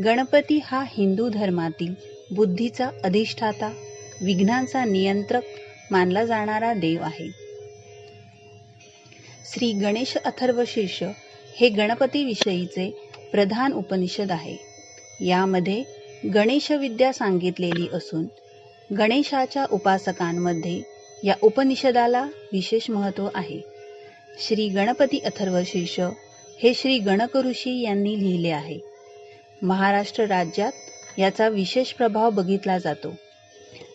गणपती हा हिंदू धर्मातील बुद्धीचा अधिष्ठाता, विघ्नांचा नियंत्रक मानला जाणारा देव आहे. श्री गणेश अथर्वशीर्ष हे गणपती विषयीचे प्रधान उपनिषद आहे. यामध्ये गणेश विद्या सांगितलेली असून गणेशाच्या उपासकांमध्ये या उपनिषदाला विशेष महत्त्व आहे. श्री गणपती अथर्वशीर्ष हे श्री गणक ऋषी यांनी लिहिले आहे. महाराष्ट्र राज्यात याचा विशेष प्रभाव बघितला जातो.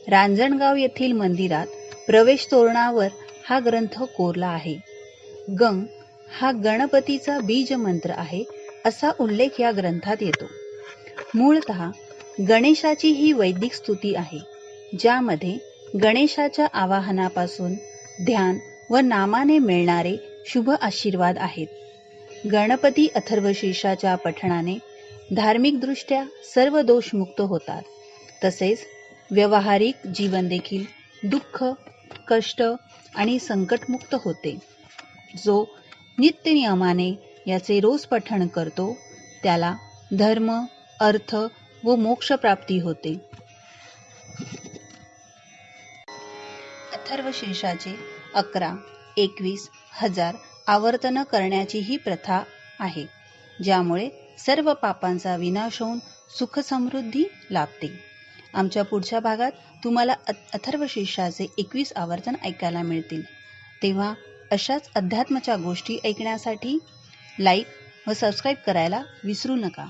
रांजणगाव येथील मंदिरात प्रवेश तोरणावर हा ग्रंथ कोरला आहे. गंग हा गणपतीचा बीज मंत्र आहे असा उल्लेख या ग्रंथात येतो. मूळतः गणेशाची ही वैदिक स्तुती आहे, ज्यामध्ये गणेशाच्या आवाहनापासून ध्यान व नामाने मिळणारे शुभ आशीर्वाद आहेत. गणपती अथर्वशीर्षाच्या पठणाने धार्मिकदृष्ट्या सर्व दोषमुक्त होतात. तसेच व्यावहारिक जीवन देखील दुःख, कष्ट आणि संकटमुक्त होते. जो नित्यनियमाने याचे रोज पठण करतो त्याला धर्म, अर्थ व मोक्ष प्राप्ती होते. अथर्वशीर्षाचे 11, 21 हजार आवर्तन करण्याची ही प्रथा आहे, ज्यामुळे सर्व पापांचा विनाश होऊन सुख समृद्धी लाभते. आमच्या पुढच्या भागात तुम्हाला अथर्वशीर्षाचे 21 आवर्तन ऐकायला मिळतील. तेव्हा अशाच अध्यात्माच्या गोष्टी ऐकण्यासाठी लाईक व सबस्क्राईब करायला विसरू नका.